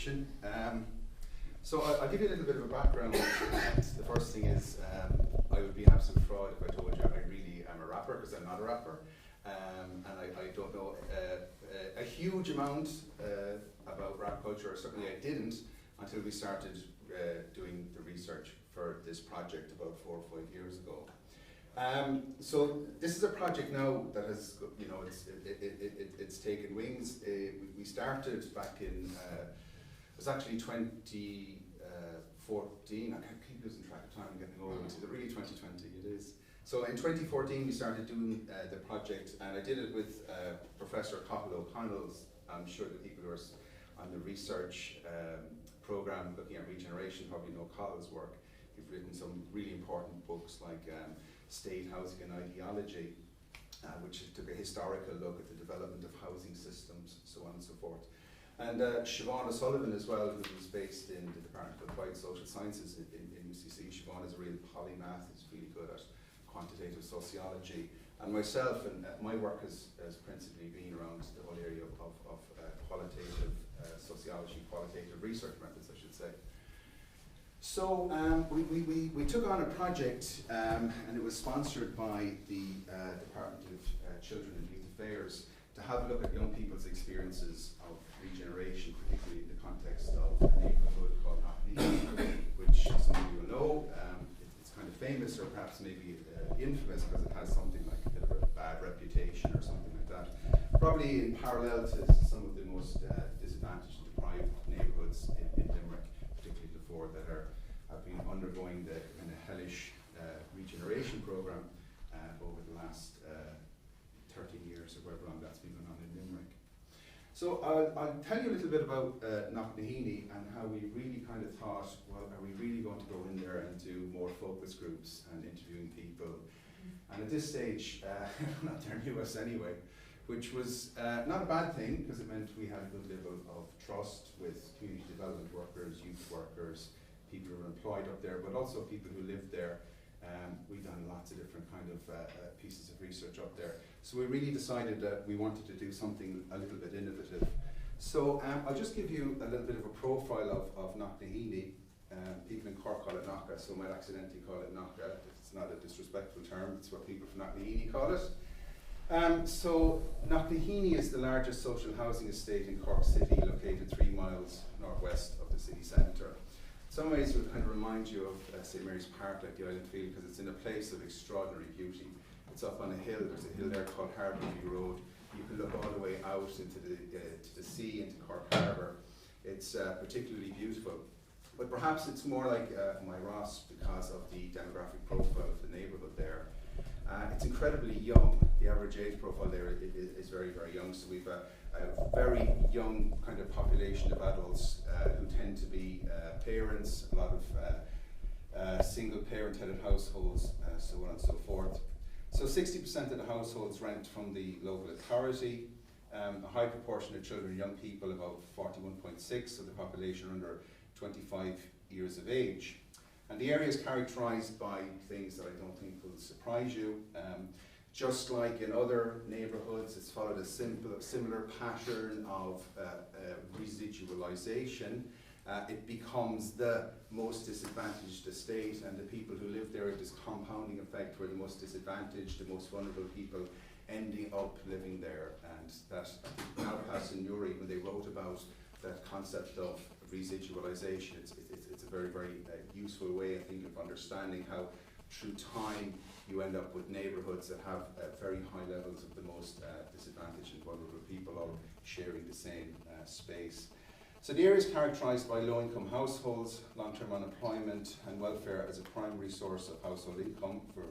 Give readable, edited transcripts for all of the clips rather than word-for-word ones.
Regeneration. So I'll give you a little bit of a background. The first thing is I would be an absolute fraud if I told you I really am a rapper, because I'm not a rapper. And I don't know a huge amount about rap culture, or certainly I didn't until we started doing the research for this project about 4 or 5 years ago. So this is a project now that has, you know, it's taken wings. We started back in, it was actually 2014. I can't keep losing track of time, I'm getting old. Is it really 2020? It is. So in 2014 we started doing the project, and I did it with Professor Cathal O'Connell's. I'm sure the people who are on the research program looking at regeneration probably know Cathal's work. He's written some really important books like State Housing and Ideology, which took a historical look at the development of housing systems, so on and so forth. And Siobhan O'Sullivan as well, who was based in the Department of Applied Social Sciences in UCC. Siobhan is a real polymath, is really good at quantitative sociology. And myself, and my work has principally been around the whole area of qualitative sociology, qualitative research methods, I should say. So we took on a project, and it was sponsored by the Department of Children and Youth Affairs, to have a look at young people's experiences of regeneration, particularly in the context of a neighbourhood called Knocknaheeny, which some of you will know. It's kind of famous, or perhaps maybe infamous, because it has something like a bit of a bad reputation or something like that. Probably in parallel to some of the most disadvantaged and deprived neighbourhoods in Limerick, particularly the 4 that have been undergoing the kind of hellish regeneration programme over the last 13 years, or however long that's been going on in Limerick. So I'll tell you a little bit about Knocknaheeny and how we really kind of thought, well, are we really going to go in there and do more focus groups and interviewing people? And at this stage, not their newest anyway, which was not a bad thing, because it meant we had a good level of trust with community development workers, youth workers, people who were employed up there, but also people who lived there. We've done lots of different kind of pieces of research up there. So we really decided that we wanted to do something a little bit innovative. So I'll just give you a little bit of a profile of Knocknaheeny. People in Cork call it Knocka, so I might accidentally call it Knocka. It's not a disrespectful term, it's what people from Knocknaheeny call it. So Knocknaheeny is the largest social housing estate in Cork City, located 3 miles northwest of the city centre. In some ways it would kind of remind you of St Mary's Park, like the Island Field, because it's in a place of extraordinary beauty. It's up on a hill. There's a hill there called Harborview Road. You can look all the way out into the sea, into Cork Harbour. It's particularly beautiful. But perhaps it's more like my Ross because of the demographic profile of the neighbourhood there. It's incredibly young. The average age profile there is very, very young. So we've a very young kind of population of adults who tend to be parents, a lot of single parent-headed households, so on and so forth. So 60% of the households rent from the local authority. A high proportion of children and young people, about 41.6% of the population under 25 years of age. And the area is characterised by things that I don't think will surprise you. Just like in other neighbourhoods, it's followed a similar pattern of residualisation. It becomes the most disadvantaged estate, and the people who live there, this compounding effect where the most disadvantaged, the most vulnerable people ending up living there. And that, I think, Malpass and Nuri, when they wrote about that concept of residualisation, it's a very, very useful way, I think, of understanding how through time you end up with neighbourhoods that have very high levels of the most disadvantaged and vulnerable people all sharing the same space. So the area is characterised by low-income households, long-term unemployment, and welfare as a primary source of household income for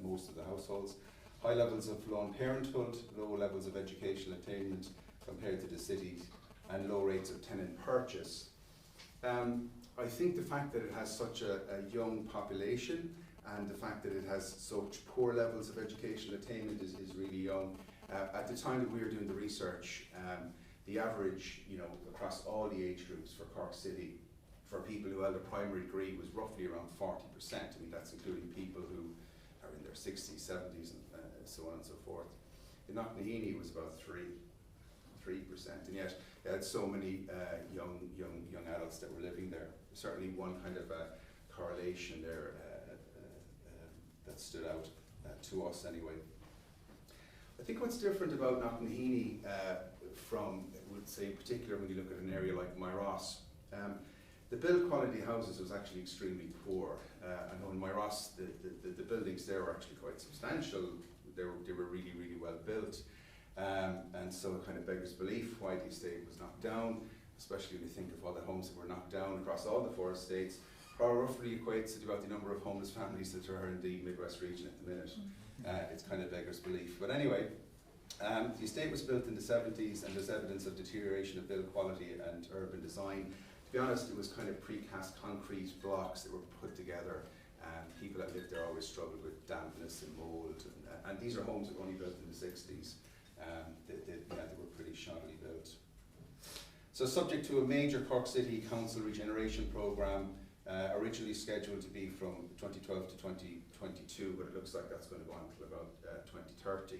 most of the households. High levels of lone parenthood, low levels of educational attainment compared to the cities, and low rates of tenant purchase. I think the fact that it has such a young population, and the fact that it has such poor levels of educational attainment is really young. At the time that we were doing the research, the average, across all the age groups for Cork City, for people who held a primary degree, was roughly around 40%. I mean, that's including people who are in their 60s, 70s, and so on and so forth. In Knocknaheeny, it was about 3%. 3%, and yet they had so many young adults that were living there. Certainly one kind of correlation there that stood out to us anyway. I think what's different about Knocknaheeny from, I would say in particular when you look at an area like Myross, the build quality houses was actually extremely poor. I know in Myross the buildings there were actually quite substantial. They were really, really well built. And so it kind of beggars belief why the estate was knocked down, especially when you think of all the homes that were knocked down across all the 4 estates. Probably roughly equates to about the number of homeless families that are in the Midwest region at the minute. It's kind of beggars belief. But anyway, the estate was built in the 70s, and there's evidence of deterioration of build quality and urban design. To be honest, it was kind of precast concrete blocks that were put together. People that lived there always struggled with dampness and mould. And these are homes that were only built in the 60s. They were pretty shoddily built. So subject to a major Cork City Council regeneration programme, originally scheduled to be from 2012 to 2022, but it looks like that's going to go on until about 2030.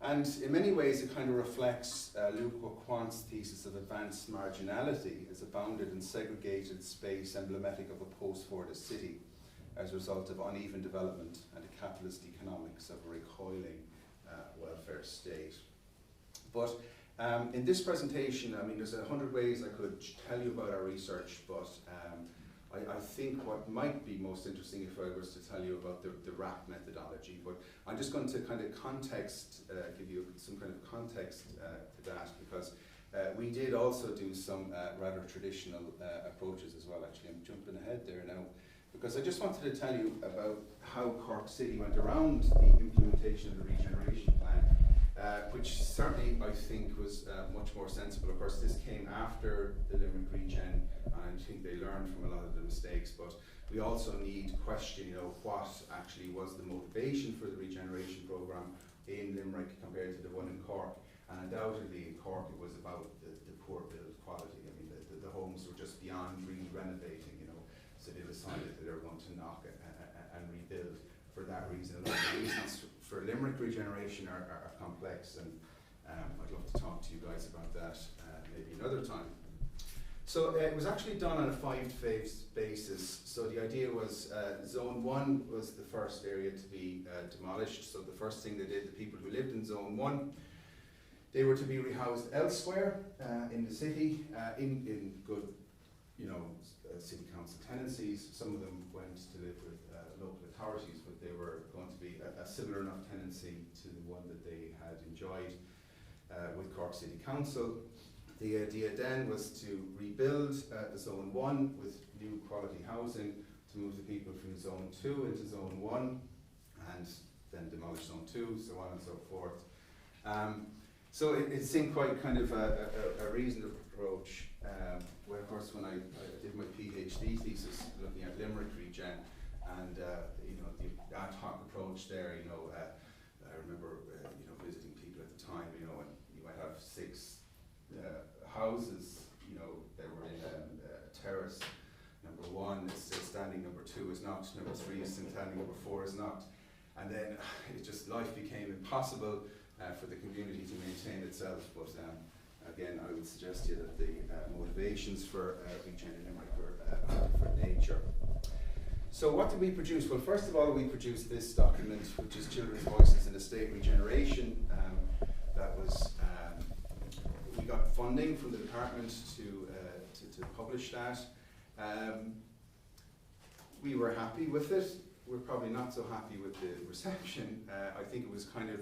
And in many ways it kind of reflects Luc Quant's thesis of advanced marginality as a bounded and segregated space emblematic of a post-Fordist city as a result of uneven development and a capitalist economics of a recoiling welfare state. But in this presentation, I mean, there's 100 ways I could tell you about our research, but I think what might be most interesting if I was to tell you about the RAP methodology, but I'm just going to kind of give you some kind of context to that, because we did also do some rather traditional approaches as well. Actually, I'm jumping ahead there now, because I just wanted to tell you about how Cork City went around the implementation of the regeneration plan, which certainly I think was much more sensible. Of course, this came after the Limerick Regen, and I think they learned from a lot of the mistakes, but we also need to question, what actually was the motivation for the regeneration programme in Limerick compared to the one in Cork. And undoubtedly in Cork it was about the poor build quality. I mean, the homes were just beyond really renovating, so they decided that they were going to knock and rebuild for that reason. A lot of the reasons for Limerick regeneration are complex, and I'd love to talk to you guys about that maybe another time. So it was actually done on a 5-phase basis. So the idea was Zone 1 was the first area to be demolished. So the first thing they did, the people who lived in Zone 1, they were to be rehoused elsewhere in the city, in good, city council tenancies. Some of them went to live with local authorities, but they were going to be a similar enough tenancy to the one that they had enjoyed with Cork City Council. The idea then was to rebuild the Zone 1 with new quality housing, to move the people from Zone 2 into Zone 1, and then demolish Zone 2, so on and so forth. So it seemed quite kind of a reasonable approach. Where of course when I did my PhD thesis looking at Limerick Regen, and the ad hoc approach there, I remember visiting people at the time, and you might have 6 houses, that were in a terrace. Number 1 is still standing, number 2 is not, number 3 is still standing, number 4 is not. And then life became impossible for the community to maintain itself. But again, I would suggest to you that the motivations for Regen in Limerick were of different nature. So what did we produce? Well, first of all, we produced this document, which is Children's Voices in Estate Regeneration. That was we got funding from the department to publish that. We were happy with it. We're probably not so happy with the reception. I think it was kind of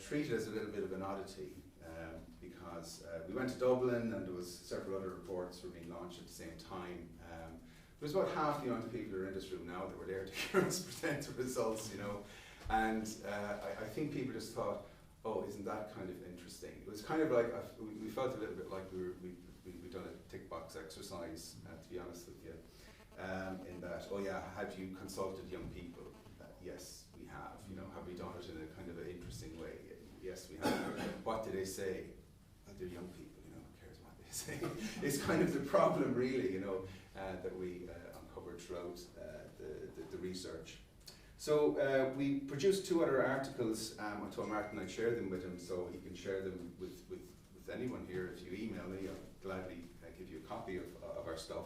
treated as a little bit of an oddity, because we went to Dublin and there was several other reports were being launched at the same time. There was about half the amount of people who are in this room now that were there to hear us present the results, and I think people just thought, oh, isn't that kind of interesting? It was kind of like, we felt a little bit like we'd done a tick box exercise, to be honest with you, in that, oh yeah, have you consulted young people? Yes, we have. Have we done it in a kind of an interesting way? Yes, we have. What do they say? Well, they're young people, who cares what they say? It's kind of the problem, really, that we uncovered throughout the research. So we produced 2 other articles. I told Martin I'd share them with him, so he can share them with anyone here. If you email me, I'll gladly give you a copy of our stuff.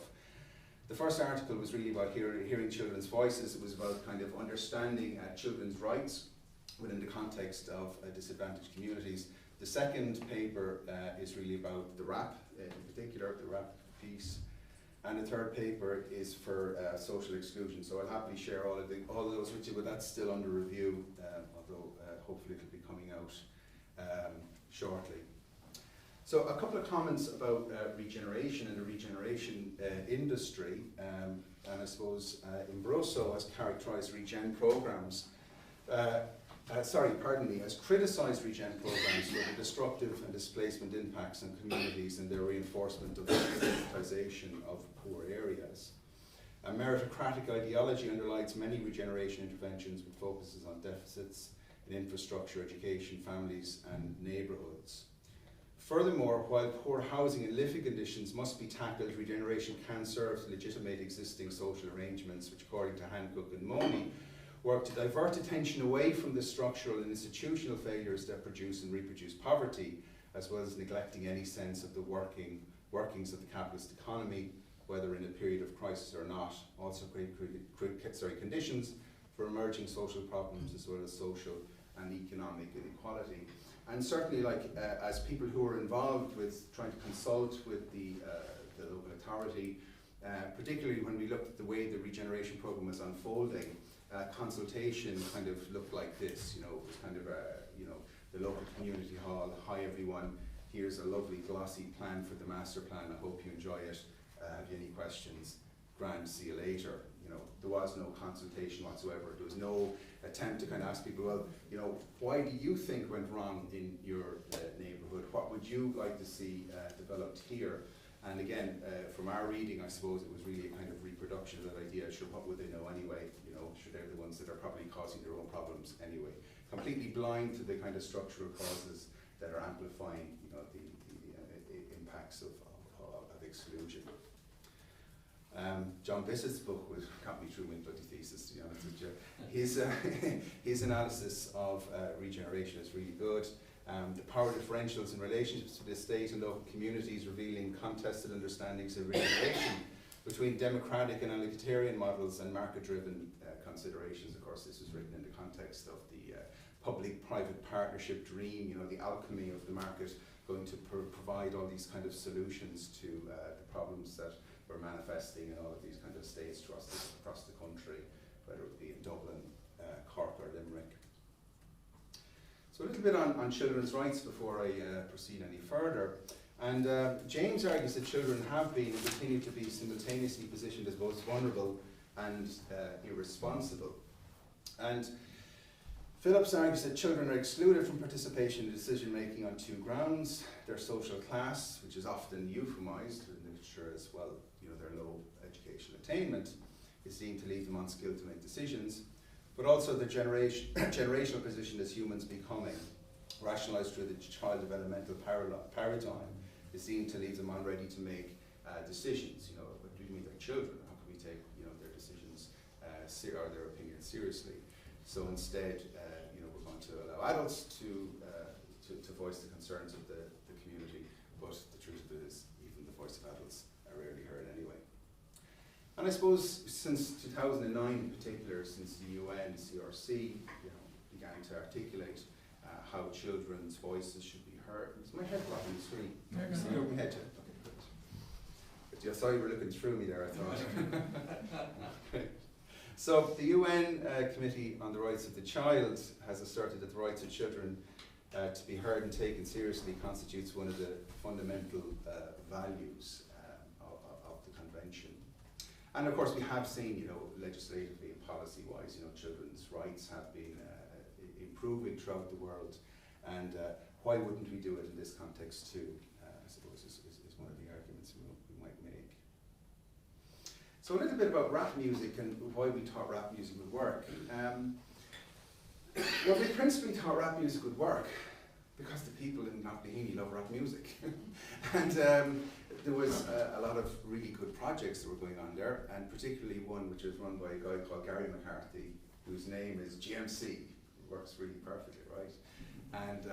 The first article was really about hearing children's voices. It was about kind of understanding children's rights within the context of disadvantaged communities. The second paper is really about the rap, in particular, the rap piece. And the third paper is for social exclusion. So I'll happily share all of those with you, but that's still under review, although hopefully it'll be coming out shortly. So a couple of comments about regeneration and the regeneration industry. And I suppose Imbroso has characterised regen programs, has criticised regen programs for the destructive and displacement impacts on communities and their reinforcement of the stigmatisation of poor areas. A meritocratic ideology underlies many regeneration interventions with focuses on deficits in infrastructure, education, families and neighbourhoods. Furthermore, while poor housing and living conditions must be tackled, regeneration can serve to legitimate existing social arrangements which, according to Hancock and Money, work to divert attention away from the structural and institutional failures that produce and reproduce poverty, as well as neglecting any sense of the workings of the capitalist economy, whether in a period of crisis or not. Also create conditions for emerging social problems as well as social and economic inequality. And certainly, as people who are involved with trying to consult with the local authority, particularly when we looked at the way the regeneration program was unfolding, consultation kind of looked like this. It was kind of the local community hall. Hi everyone, here's a lovely glossy plan for the master plan. I hope you enjoy it. Have you any questions? Grand, see you later. There was no consultation whatsoever. There was no attempt to kind of ask people, well, why do you think went wrong in your neighbourhood? What would you like to see developed here? And again, from our reading, I suppose it was really a kind of reproduction of that idea. Sure, what would they know anyway? Sure, they're the ones that are probably causing their own problems anyway. Completely blind to the kind of structural causes that are amplifying, the impacts of exclusion. John Bissett's book got me through my bloody thesis, to be honest with you. His analysis of regeneration is really good. The power differentials in relationships to the state and local communities, revealing contested understandings of regeneration between democratic and egalitarian models and market-driven considerations. Of course, this was written in the context of the public-private partnership dream, the alchemy of the market going to provide all these kind of solutions to the problems that were manifesting in all of these kind of states across the country, whether it be in Dublin, Cork or Limerick. So a little bit on children's rights before I proceed any further. And James argues that children have been and continue to be simultaneously positioned as both vulnerable and irresponsible. And Phillips argues that children are excluded from participation in decision making on 2 grounds: their social class, which is often euphemised in literature as well, their low educational attainment is seen to leave them unskilled to make decisions, but also the generational position as humans becoming, rationalised through the child developmental paradigm, is seen to leave them unready to make decisions. What do you mean they're children? How can we take their decisions or their opinions seriously? So instead, we're going to allow adults to voice the concerns of the community, but the truth of it is, even the voice of adults are rarely heard anyway. And I suppose since 2009 in particular, since the UN CRC began to articulate how children's voices should be heard. Is my head blocking the screen? See over my head? Okay, good. But I saw you were looking through me there, I thought. Okay. So the UN Committee on the Rights of the Child has asserted that the rights of children to be heard and taken seriously constitutes one of the fundamental values of the Convention. And of course we have seen, legislatively and policy-wise, children's rights have been improving throughout the world, and why wouldn't we do it in this context too, I suppose is one of the arguments we might make. So a little bit about rap music and why we thought rap music would work. Well, we principally thought rap music would work because the people in Knocknaheeny love rap music. And there was a lot of really good projects that were going on there, and particularly one which was run by a guy called Gary McCarthy, whose name is GMC. It works really perfectly, right? And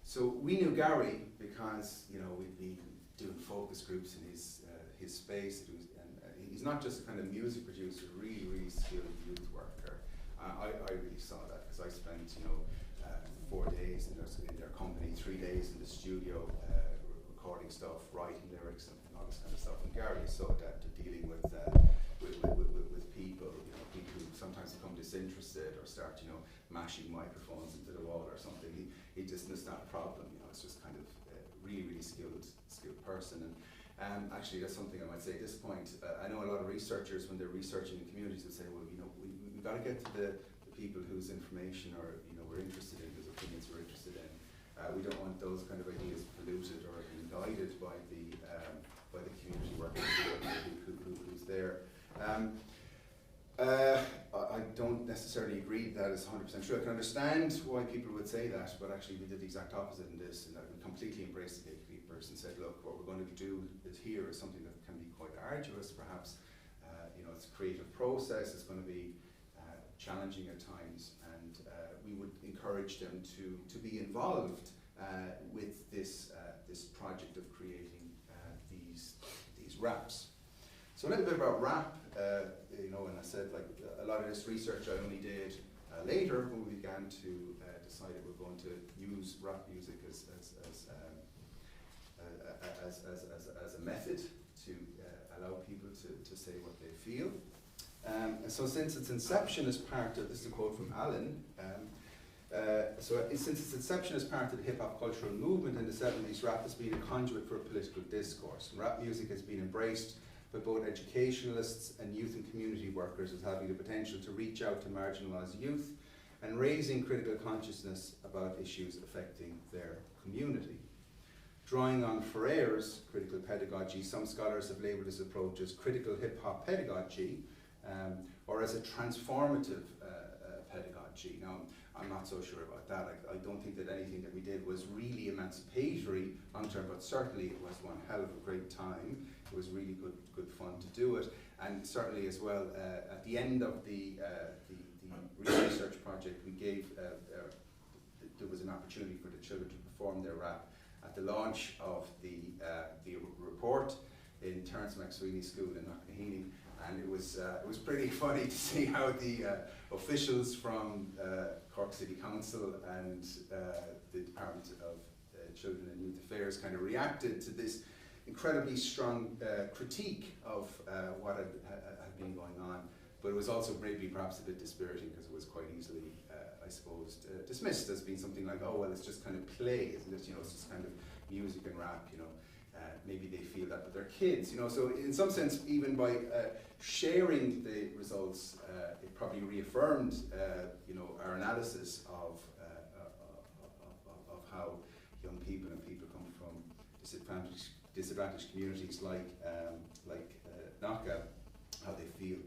so we knew Gary because, you know, we'd been doing focus groups in his space. And he's not just a kind of music producer, really, really skilled youth worker. I really saw that because I spent, you know, 4 days in their company, 3 days in the studio, recording stuff, writing lyrics, and all this kind of stuff. And Gary saw that dealing with people, you know, people who sometimes become disinterested or start, you know, mashing microphones into the wall or something. He just missed that problem. You know, it's just kind of really, really skilled person. And actually, that's something I might say at this point. I know a lot of researchers, when they're researching in communities, would say, well, you know, we've got to get to the people whose information or, you know, we're interested in, whose opinions we're interested in. We don't want those kind of ideas polluted or guided by the community worker who's there. I don't necessarily agree that is 100% true. I can understand why people would say that, but actually we did the exact opposite in this, in that we completely embraced the gatekeepers and said, look, what we're going to do here is something that can be quite arduous, perhaps. You know, it's a creative process. It's going to be challenging at times, and we would encourage them to be involved with this project of creating these raps. So a little bit about rap, you know, and I said, like, a lot of this research I only did later when we began to decide that we're going to use rap music as a method to allow people to say what they feel. So since its inception as part of, this is a quote from Alan, since its inception as part of the hip-hop cultural movement in the 70s, rap has been a conduit for political discourse. And rap music has been embraced by both educationalists and youth and community workers as having the potential to reach out to marginalised youth and raising critical consciousness about issues affecting their community. Drawing on Ferrer's critical pedagogy, some scholars have labelled this approach as critical hip-hop pedagogy, or as a transformative pedagogy. Now, I'm not so sure about that. I don't think that anything that we did was really emancipatory long term, but certainly it was one hell of a great time. It was really good fun to do it, and certainly as well at the end of the research project, we gave there was an opportunity for the children to perform their rap at the launch of the report in Terence McSweeney's school in Knocknaheeny. And it was pretty funny to see how the officials from Cork City Council and the Department of Children and Youth Affairs kind of reacted to this incredibly strong critique of what had been going on. But it was also maybe perhaps a bit dispiriting because it was quite easily, I suppose, dismissed as being something like, oh, well, it's just kind of play, isn't it? You know, it's just kind of music and rap, you know. Maybe they feel that with their kids, you know. So in some sense, even by sharing the results, it probably reaffirmed, you know, our analysis of how young people and people come from disadvantaged communities like Knocknaheeny, how they feel.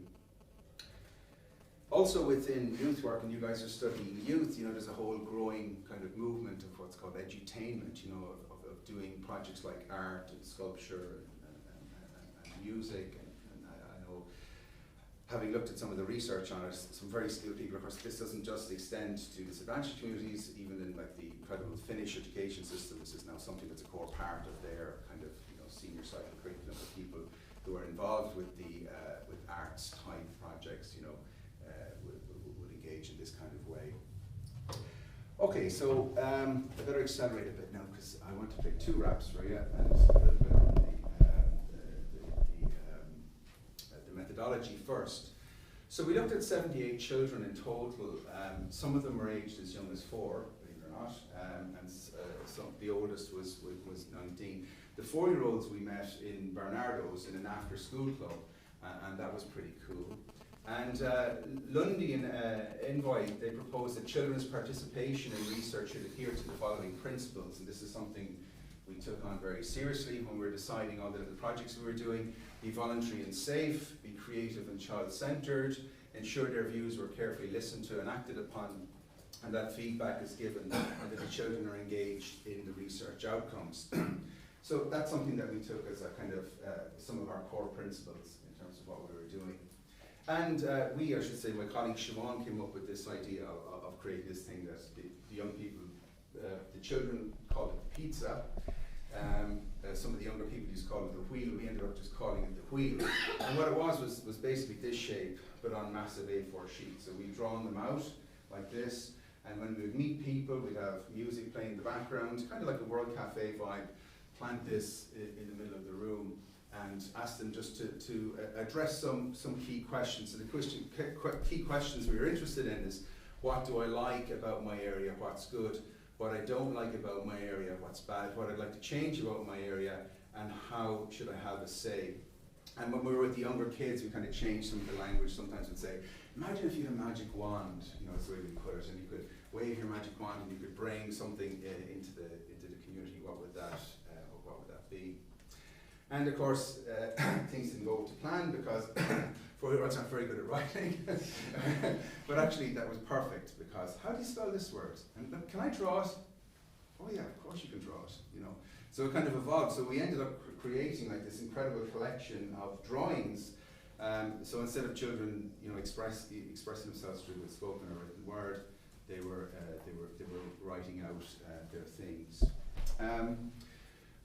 Also within youth work, and you guys are studying youth, you know, there's a whole growing kind of movement of what's called edutainment, you know, of doing projects like art and sculpture and music. And I know, having looked at some of the research on it, some very skilled people. Of course, this doesn't just extend to disadvantaged communities. Even in like the incredible Finnish education system, this is now something that's a core part of their kind of, you know, senior cycle curriculum. For people who are involved with the with arts type projects, you know, would engage in this kind of way. Okay, so I better accelerate a bit now because I want to pick two raps for you and a little bit on the methodology first. So we looked at 78 children in total. Some of them were aged as young as 4, believe it or not, and the oldest was 19. The 4-year-olds we met in Bernardo's in an after-school club, and that was pretty cool. And Lundy and Envoy, they proposed that children's participation in research should adhere to the following principles, and this is something we took on very seriously when we were deciding on the projects we were doing. Be voluntary and safe, be creative and child-centred, ensure their views were carefully listened to and acted upon, and that feedback is given and that the children are engaged in the research outcomes. So that's something that we took as a kind of some of our core principles in terms of what we were doing. And I should say, my colleague Siobhan came up with this idea of creating this thing that the young people, the children called it the pizza. Some of the younger people used to call it the wheel. We ended up just calling it the wheel. And what it was basically this shape, but on massive A4 sheets. So we've drawn them out like this. And when we would meet people, we'd have music playing in the background, kind of like a World Cafe vibe. Plant this in the middle of the room and ask them just to address some key questions. So the key questions we were interested in is, what do I like about my area, what's good, what I don't like about my area, what's bad, what I'd like to change about my area, and how should I have a say. And when we were with the younger kids, we kind of changed some of the language. Sometimes we'd say, imagine if you had a magic wand, that's the way we put it, and you could wave your magic wand and you could bring something into the community. What would that be? And of course, things didn't go to plan because 4-year-olds aren't very good at writing. But actually, that was perfect because how do you spell this word? And can I draw it? Oh yeah, of course you can draw it. So it kind of evolved. So we ended up creating like this incredible collection of drawings. So instead of children, expressing themselves through the spoken or written word, they were writing out their things.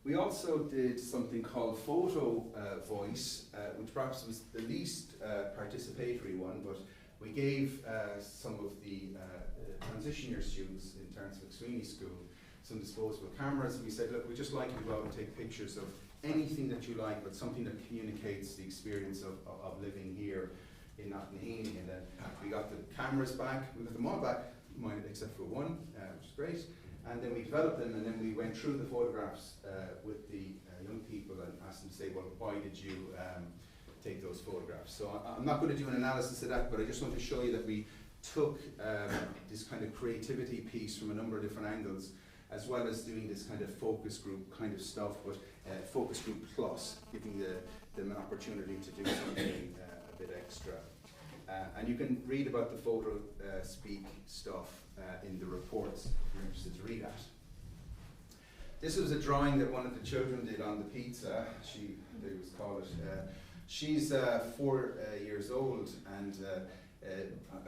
We also did something called photo voice, which perhaps was the least participatory one, but we gave some of the transition year students in terms of Knocknaheeny School some disposable cameras. We said, look, we'd just like you to go out and take pictures of anything that you like, but something that communicates the experience of living here in Knocknaheeny. And then we got the cameras back, we got them all back, except for one, which is great. And then we developed them, and then we went through the photographs with the young people and asked them to say, well, why did you take those photographs? So I'm not going to do an analysis of that, but I just want to show you that we took this kind of creativity piece from a number of different angles, as well as doing this kind of focus group kind of stuff, but focus group plus, giving them an opportunity to do something a bit extra. And you can read about the photo speak stuff in the reports if you're interested to read that. This was a drawing that one of the children did on the pizza. They was call it. She's 4 years old, and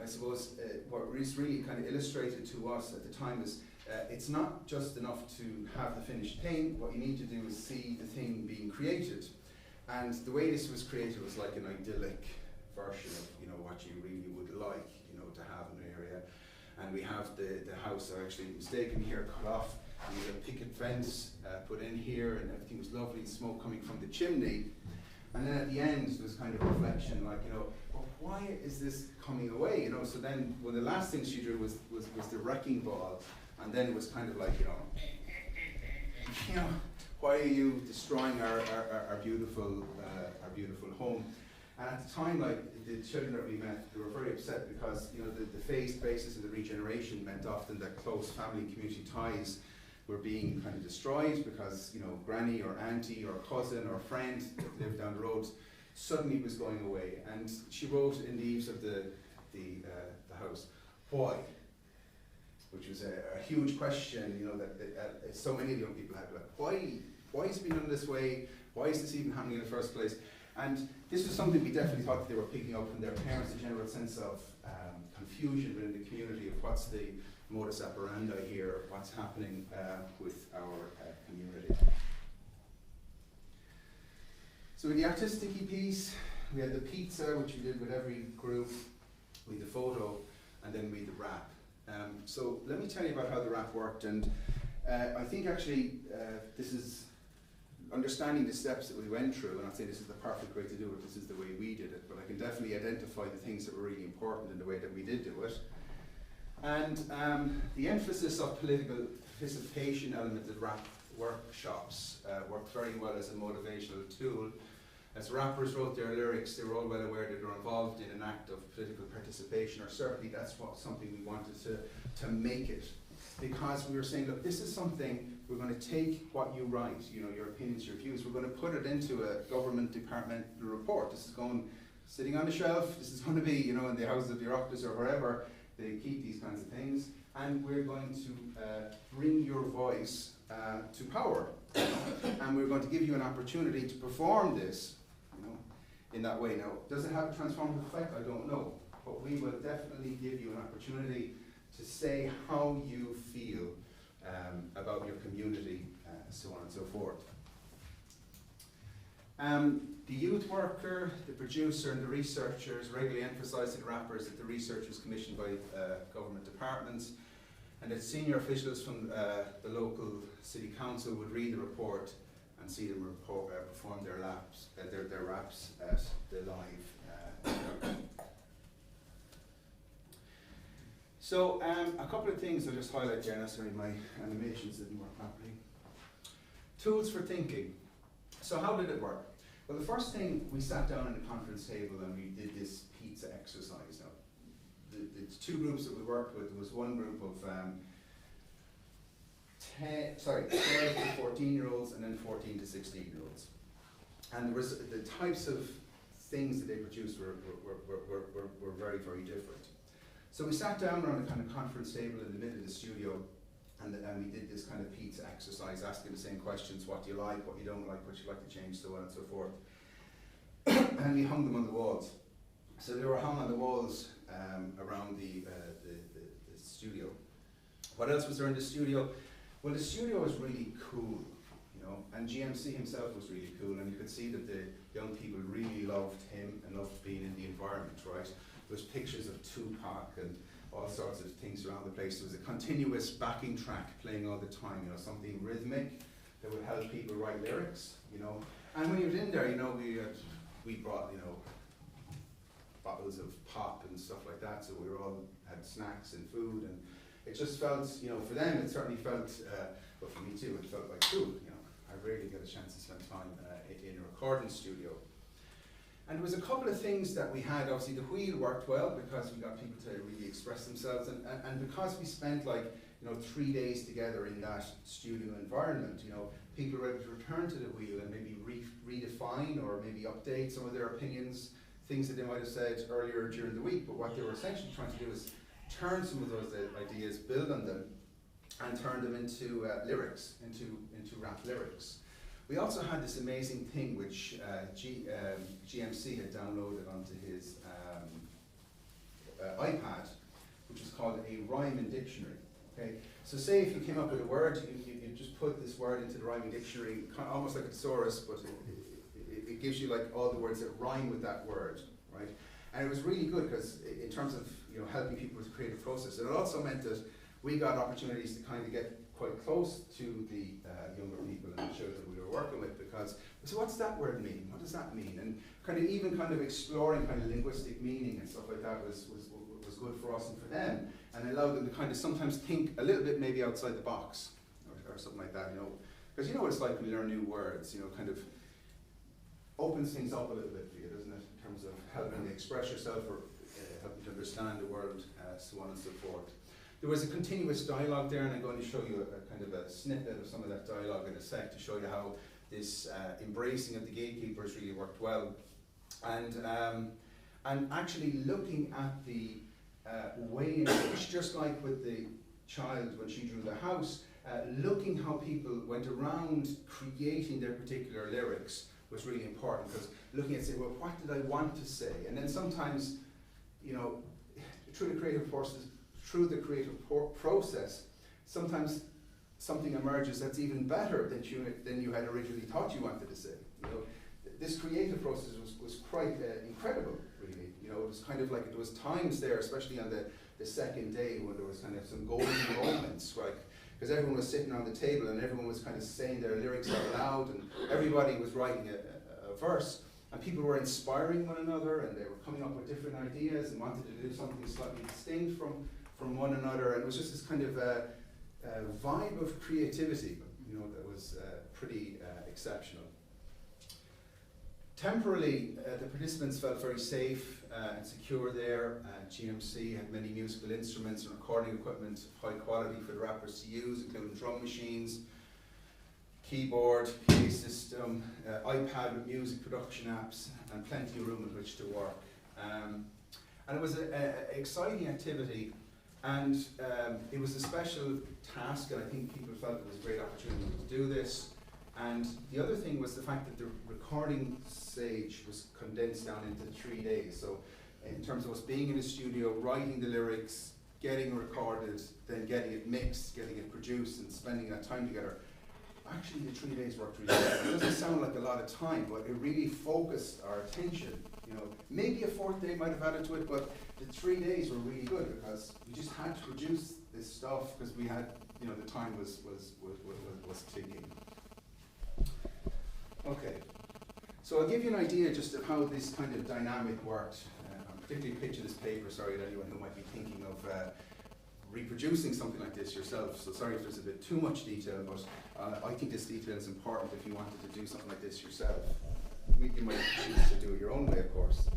I suppose what was really kind of illustrated to us at the time is it's not just enough to have the finished thing. What you need to do is see the thing being created. And the way this was created was like an idyllic version of what you really would like to have in the area. And we have the house, I actually mistaken here, cut off. We had a picket fence put in here, and everything was lovely, smoke coming from the chimney. And then at the end, there was kind of reflection, like, well, why is this coming away? So then, well, the last thing she drew was the wrecking ball, and then it was kind of like, why are you destroying our beautiful home? And at the time, like the children that we met, they were very upset because the basis of the regeneration meant often that close family community ties were being kind of destroyed because granny or auntie or cousin or friend that lived down the road suddenly was going away. And she wrote in the eaves of the house, why? Which was a huge question, that so many young people had. Like, why is it being done this way? Why is this even happening in the first place? And this was something we definitely thought that they were picking up from their parents, a general sense of confusion within the community of what's the modus operandi here, what's happening with our community. So with the artistic piece, we had the pizza, which we did with every group, with the photo, and then we had the wrap. So let me tell you about how the wrap worked, and I think actually this is understanding the steps that we went through, and I'd say this is the perfect way to do it, this is the way we did it, but I can definitely identify the things that were really important in the way that we did do it. And the emphasis of political participation element of rap workshops worked very well as a motivational tool. As rappers wrote their lyrics, they were all well aware that they were involved in an act of political participation, or certainly that's something we wanted to make it. Because we were saying, look, this is something, we're going to take what you write, your opinions, your views, we're going to put it into a government departmental report. This is going, sitting on the shelf, this is going to be, in the houses of the Oireachtas or wherever they keep these kinds of things, and we're going to bring your voice to power. And we're going to give you an opportunity to perform this, in that way. Now, does it have a transformative effect? I don't know. But we will definitely give you an opportunity to say how you feel about your community, so on and so forth. The youth worker, the producer and the researchers regularly emphasise to the rappers that the research was commissioned by government departments, and that senior officials from the local city council would read the report and see them perform their raps at the live. So a couple of things I'll just highlight, Jenna. Sorry, my animations didn't work properly. Tools for thinking. So how did it work? Well, the first thing, we sat down at the conference table and we did this pizza exercise. Now, the two groups that we worked with, there was one group of 12 to 14-year-olds and then 14 to 16-year-olds. And there was the types of things that they produced were very, very different. So we sat down around a kind of conference table in the middle of the studio, and we did this kind of pizza exercise, asking the same questions: what do you like, what you don't like, what you like to change, so on and so forth. And we hung them on the walls. So they were hung on the walls around the studio. What else was there in the studio? Well, the studio was really cool, you know, and GMC himself was really cool, and you could see that the young people really loved him and loved being in the environment, right? There was pictures of Tupac and all sorts of things around the place. There was a continuous backing track playing all the time, you know, something rhythmic that would help people write lyrics, you know. And when you were in there, you know, we brought, you know, bottles of pop and stuff like that, so we were all had snacks and food, and it just felt, you know, for them it certainly felt, but for me too, it felt like cool, you know. I rarely get a chance to spend time in a recording studio. And there was a couple of things that we had. Obviously the wheel worked well because we got people to really express themselves, and because we spent, like, you know, 3 days together in that studio environment, you know, people were able to return to the wheel and maybe redefine or maybe update some of their opinions, things that they might have said earlier during the week. But what they were essentially trying to do is turn some of those ideas, build on them, and turn them into lyrics, into rap lyrics. We also had this amazing thing which GMC had downloaded onto his iPad, which is called a rhyming dictionary. Okay, so say if you came up with a word, you just put this word into the rhyming dictionary, kind of almost like a thesaurus, but it gives you like all the words that rhyme with that word, right? And it was really good because in terms of, you know, helping people with the creative process, and it also meant that we got opportunities to kind of get quite close to the younger people and the children we were working with, because so what's that word mean? What does that mean? And kind of even kind of exploring kind of linguistic meaning and stuff like that was good for us and for them, and allowed them to kind of sometimes think a little bit maybe outside the box or something like that, you know, because you know what it's like when you learn new words, you know, kind of opens things up a little bit for you, doesn't it, in terms of helping you express yourself or helping to understand the world, so on and so forth. There was a continuous dialogue there, and I'm going to show you a kind of a snippet of some of that dialogue in a sec to show you how this embracing of the gatekeepers really worked well. And actually looking at the way in which, just like with the child when she drew the house, looking how people went around creating their particular lyrics was really important, because looking at, say, well, what did I want to say? And then sometimes, you know, through the creative process, sometimes something emerges that's even better than you had originally thought you wanted to say. You know, this creative process was quite incredible, really. You know, it was kind of like, there was times there, especially on the second day, when there was kind of some golden moments, like, because everyone was sitting on the table and everyone was kind of saying their lyrics out loud, and everybody was writing a verse, and people were inspiring one another, and they were coming up with different ideas and wanted to do something slightly distinct from one another, and it was just this kind of vibe of creativity, you know, that was pretty exceptional. Temporarily, the participants felt very safe and secure there. GMC had many musical instruments and recording equipment of high quality for the rappers to use, including drum machines, keyboard, PA system, iPad with music production apps, and plenty of room in which to work. And it was an exciting activity, and it was a special task, and I think people felt it was a great opportunity to do this. And the other thing was the fact that the recording stage was condensed down into 3 days. So in terms of us being in a studio, writing the lyrics, getting it recorded, then getting it mixed, getting it produced, and spending that time together, actually the 3 days worked really well. It doesn't sound like a lot of time, but it really focused our attention. You know, maybe a fourth day might have added to it, but the 3 days were really good because we just had to produce this stuff because we had, you know, the time was ticking. Okay, so I'll give you an idea just of how this kind of dynamic worked. I'm particularly pitching this paper, sorry to anyone who might be thinking of reproducing something like this yourself, so sorry if there's a bit too much detail, but I think this detail is important if you wanted to do something like this yourself. You might choose to do it your own way, of course.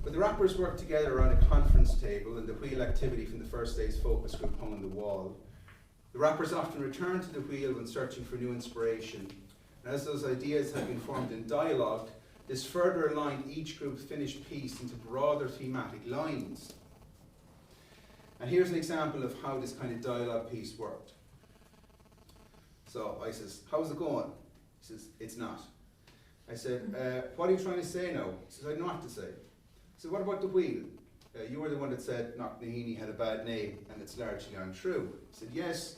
But the rappers worked together around a conference table, and the wheel activity from the first day's focus group hung on the wall. The rappers often returned to the wheel when searching for new inspiration, and as those ideas had been formed in dialogue, this further aligned each group's finished piece into broader thematic lines. And here's an example of how this kind of dialogue piece worked. So I says, how's it going? He says, it's not. I said, what are you trying to say now? He says, I don't know what to say. I said, what about the wheel? You were the one that said Knocknaheeny had a bad name and it's largely untrue. He said, yes,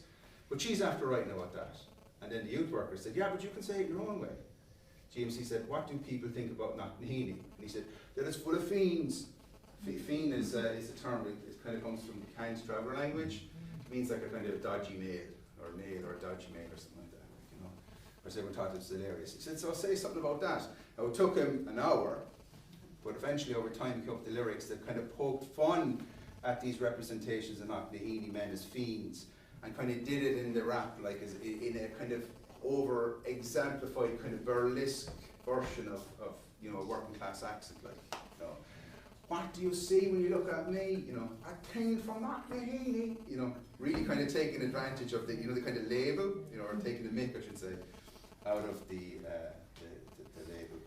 but she's after writing about that. And then the youth worker said, yeah, but you can say it your own way. GMC said, what do people think about Knocknaheeny? And he said, that it's full of fiends. Fiend is a term, it kind of comes from the Canned Traveller language. It means like a kind of dodgy mail, or a dodgy mail, or something like that, you know. Or so everyone thought it was hilarious. He said, so I'll say something about that. Now it took him an hour, but eventually over time he came up with the lyrics that kind of poked fun at these representations of Knocknaheeny men as fiends, and kind of did it in the rap, like as in a kind of over-exemplified, kind of burlesque version of you know, a working class accent, like, you know. What do you see when you look at me? You know, I came from Knocknaheeny. You know, really kind of taking advantage of the, you know, the kind of label, you know, or taking the mick, I should say, out of the label.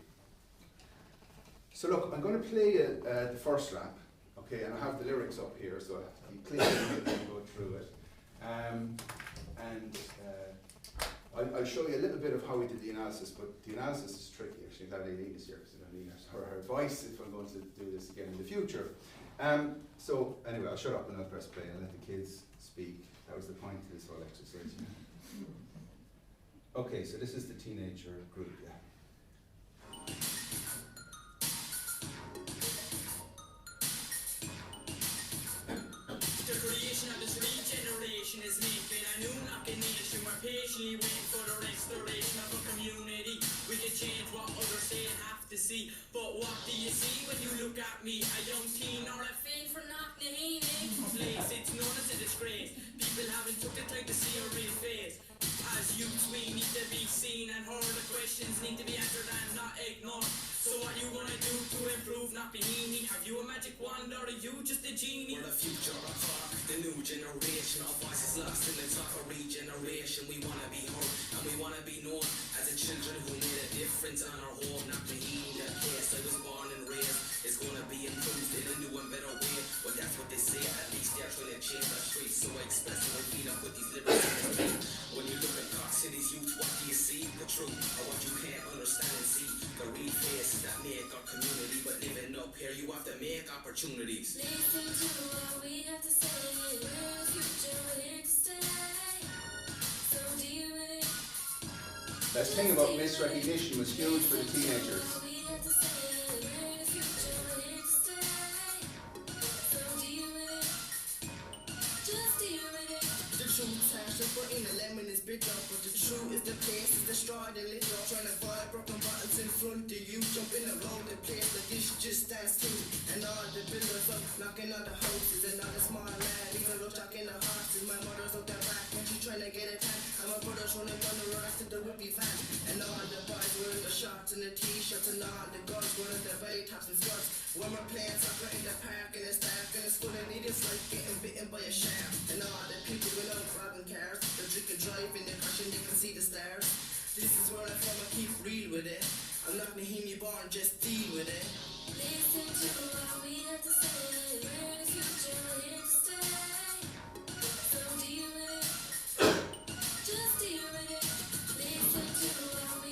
So look, I'm going to play the first rap, okay, and I have the lyrics up here, so you click and go through it. I'll show you a little bit of how we did the analysis, but the analysis is tricky. Actually, that Aileen is here because I don't need her advice if I'm going to do this again in the future. So anyway, I'll shut up and I'll press play and let the kids speak. That was the point of this whole exercise. Okay, so this is the teenager group, yeah. The creation of this regeneration is making a new Knocknaheeny. We're patiently waiting for the restoration of a community. We can change what others say and have to see. But what do you see when you look at me? A young teen or a fiend from Knocknaheeny? A place it's known as a disgrace. People haven't took the time to see our real face. As youths we need to be seen and heard. The questions need to be answered and not ignored. So what you gonna do to improve Knocknaheeny? Have you a magic wand or are you just a genie? We're the future of Cork, the new generation. Our voices lost in the talk of regeneration. We wanna be heard and we wanna be known as the children who made a difference on our home. Knocknaheeny, that place I was born and raised, is gonna be improved in a new and better way. Well, that's what they say, at least they're trying to change our streets. So I express how I feel and put these lyrics in the beat. When you look at Cork City's youth, what do you see? The truth, or what you can't understand and see. The real faces that make our community, but living up here you have to make opportunities. Listen to what we have to say. We're the future, we're here to stay. So do you really? That thing about misrecognition was huge for the teenagers. We have to say. We're the future, we're here to stay. So do you really? Just do you really? The truth has put in the lemon is bitter, but the truth is the place is destroyed and lit up. Trying to buy broken bottles in front of you, jumping around the place the dish just stands still. And all the builders up knocking on the houses, and all the small lad even look in the horses. My mother's up there back when she trying to get a tan, and my brother's running down the road after the whippy van. And all the boys wearing the shorts and the t-shirts, and all the girls wearing the belly tops and skirts. When we're playing soccer in the park and it's dark and it's full of needles like getting bitten by a shark. And all the people going out grabbing cars, they're drinking, driving, they're crashing, they can see the stars. This is where I'm from, I keep real with it. I'm not Knocknaheeny born, just deal with it. Listen to what we have to say. We're the future, we're here to stay. So do you really? Just do you really? Listen to what we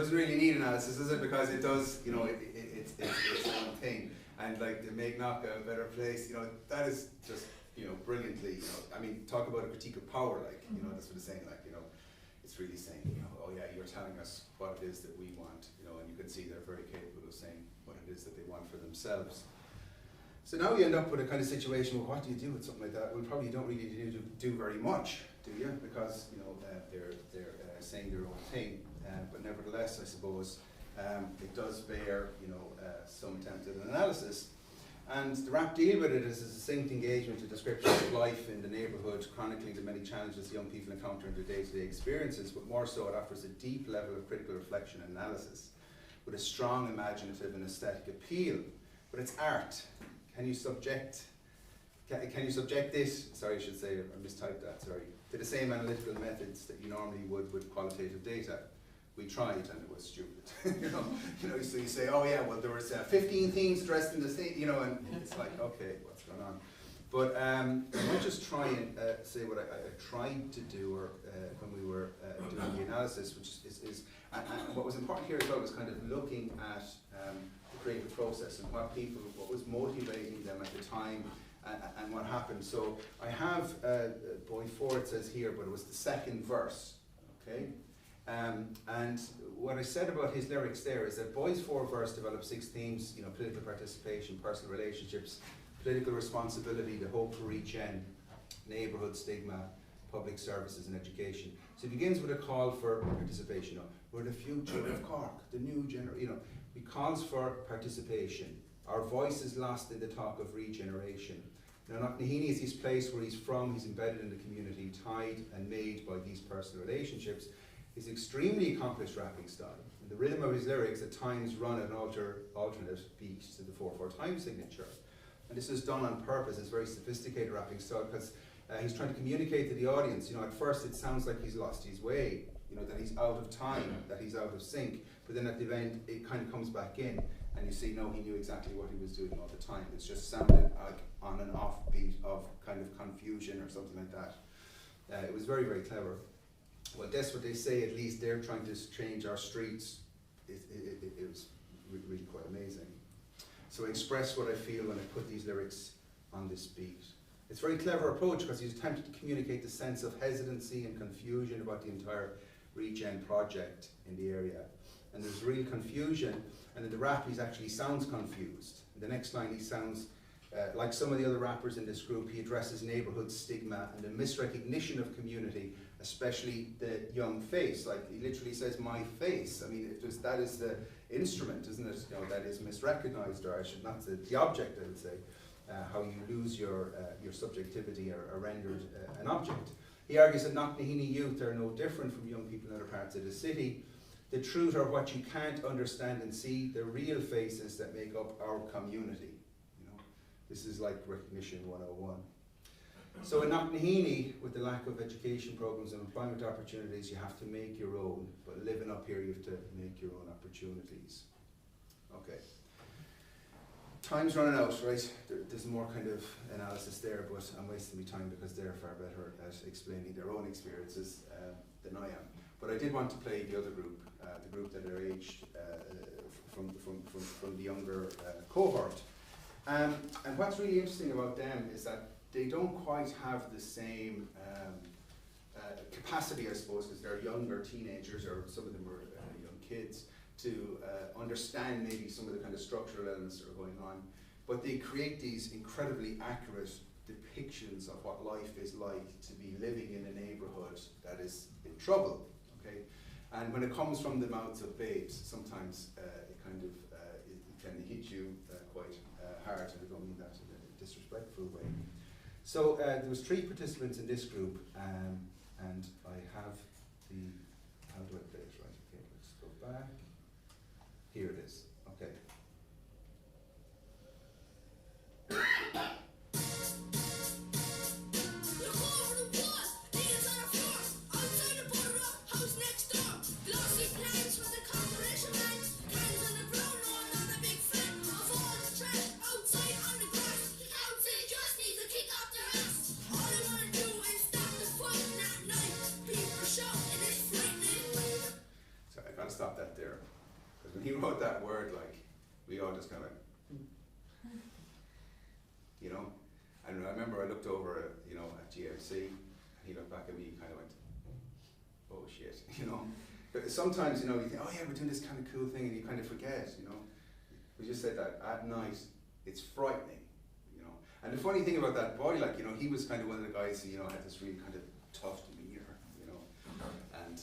doesn't really need analysis, is it? Because it does, you know, it's its own thing. And like to make Knock a better place, you know, that is just, you know, brilliantly, you know, I mean, talk about a critique of power, like, you know, that's what it's saying, like, you know, it's really saying, you know, oh yeah, you're telling us what it is that we want, you know, and you can see they're very capable of saying what it is that they want for themselves. So now you end up with a kind of situation where what do you do with something like that? Well, probably you don't really need to do very much, do you? Because, you know, they're saying their own thing, but nevertheless, I suppose, it does bear, you know, some attempt at an analysis. And the rap deal with it is a succinct engagement, a description of life in the neighbourhood, chronicling the many challenges young people encounter in their day-to-day experiences, but more so it offers a deep level of critical reflection and analysis, with a strong imaginative and aesthetic appeal. But it's art. Can you subject this, sorry I should say, I mistyped that, sorry, to the same analytical methods that you normally would with qualitative data? We tried and it was stupid. you know, so you say, oh yeah, well there was 15 themes addressed in the same, you know, and it's like, okay, what's going on? But I might just try and say what I tried to do, or when we were doing the analysis, which is and what was important here as well was kind of looking at the creative process and what was motivating them at the time, and what happened. So I have boy 4, it says here, but it was the second verse, okay? And what I said about his lyrics there is that Boys 4 verse develops 6 themes, you know, political participation, personal relationships, political responsibility, the hope for regen, neighbourhood, stigma, public services and education. So it begins with a call for participation. You know, we're the future of Cork, the new generation, you know, he calls for participation. Our voice is lost in the talk of regeneration. Now, Knocknaheeny is his place where he's from, he's embedded in the community, tied and made by these personal relationships. His extremely accomplished rapping style. And the rhythm of his lyrics at times run at an alternate beat to the 4/4 time signature. And this is done on purpose. It's very sophisticated rapping style because he's trying to communicate to the audience. You know, at first it sounds like he's lost his way, you know, that he's out of time, that he's out of sync. But then at the end, it kind of comes back in, and you see, no, he knew exactly what he was doing all the time. It's just sounded like on and off beat of kind of confusion or something like that. It was very, very clever. Well, that's what they say, at least they're trying to change our streets. It was really quite amazing. So I express what I feel when I put these lyrics on this beat. It's a very clever approach because he's attempted to communicate the sense of hesitancy and confusion about the entire regen project in the area. And there's real confusion, and in the rap he actually sounds confused. In the next line he sounds like some of the other rappers in this group. He addresses neighbourhood stigma and the misrecognition of community, especially the young face. Like he literally says, my face. I mean, that is the instrument, isn't it? You know, that is misrecognized, or I should not say the object, I would say. How you lose your subjectivity or are rendered an object. He argues that Knocknaheeny youth are no different from young people in other parts of the city. The truth are what you can't understand and see, the real faces that make up our community. You know, this is like recognition 101. So in Knocknaheeny, with the lack of education programs and employment opportunities, you have to make your own. But living up here, you have to make your own opportunities. Okay. Time's running out, right? There's more kind of analysis there, but I'm wasting my time because they're far better at explaining their own experiences than I am. But I did want to play the other group, the group that are aged from the younger cohort. And what's really interesting about them is that they don't quite have the same capacity, I suppose, because they're younger teenagers, or some of them are young kids, to understand maybe some of the kind of structural elements that are going on. But they create these incredibly accurate depictions of what life is like to be living in a neighbourhood that is in trouble. Okay? And when it comes from the mouths of babes, sometimes it kind of it can hit you quite hard, and I don't mean that in a disrespectful way. So there was 3 participants in this group, and I have the, how do I play it? Right, okay, let's go back. Here it is, okay. Stop that there. he wrote that word, like, we all just kind of, you know. And I remember I looked over at, you know, at GMC, and he looked back at me, kind of went, oh shit, you know. But sometimes, you know, you think, oh yeah, we're doing this kind of cool thing, and you kind of forget, you know. We just said that at night, it's frightening, you know. And the funny thing about that boy, like, you know, he was kind of one of the guys who, you know, had this really kind of tough demeanor, you know, and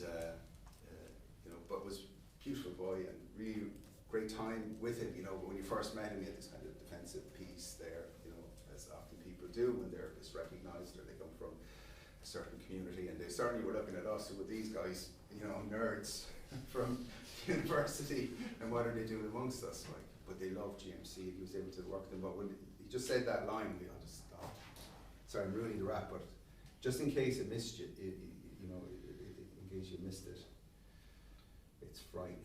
you know, but was a beautiful boy and really great time with him, you know. But when you first met him, he had this kind of defensive piece there, you know, as often people do when they're disrecognised or they come from a certain community, and they certainly were looking at us, who were these guys, you know, nerds from university, and what are they doing amongst us, like. But they loved GMC, and he was able to work them. But when he just said that line, we all just stopped. Sorry, I'm ruining the rap, but just in case it missed you, you know, in case you missed it, it's frightening.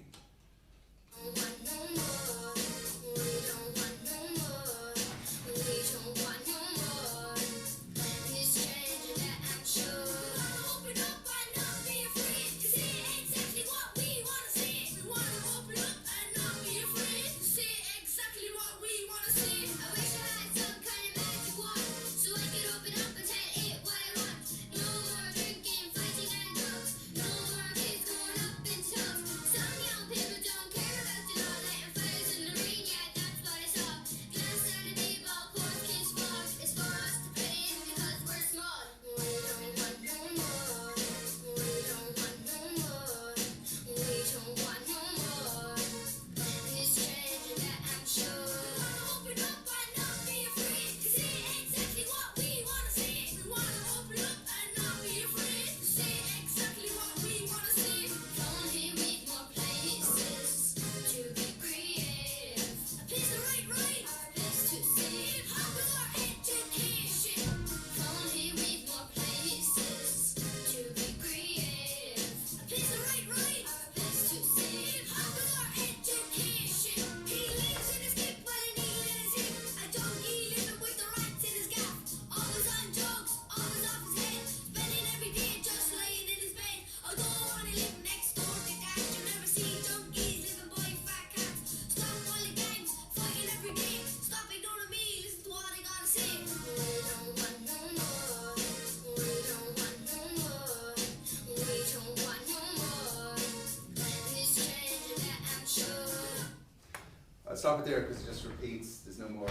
Stop it there because it just repeats, there's no more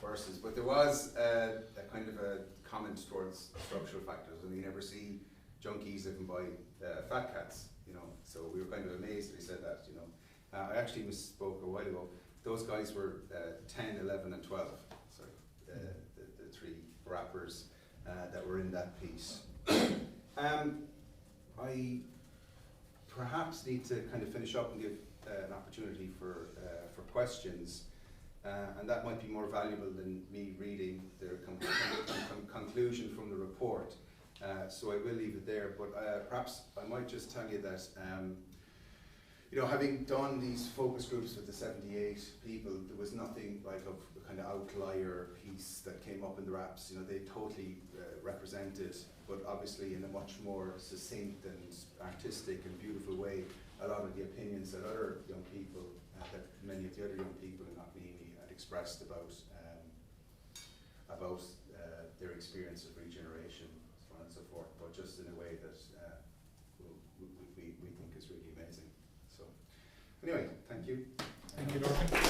verses, but there was a kind of a comment towards structural factors, and you never see junkies living by fat cats, you know, so we were kind of amazed that he said that, you know. I actually misspoke a while ago. Those guys were 10, 11 and 12, sorry, the three rappers that were in that piece. I perhaps need to kind of finish up and give an opportunity for questions, and that might be more valuable than me reading the conclusion from the report. So I will leave it there, but perhaps I might just tell you that, you know, having done these focus groups with the 78 people, there was nothing like of a kind of outlier piece that came up in the raps. You know, they totally represented, but obviously in a much more succinct and artistic and beautiful way, a lot of the opinions that other young people, that many of the other young people in Knocknaheeny had expressed about their experience of regeneration, so on and so forth, but just in a way that we think is really amazing. So, anyway, thank you. Thank you, Lorcan.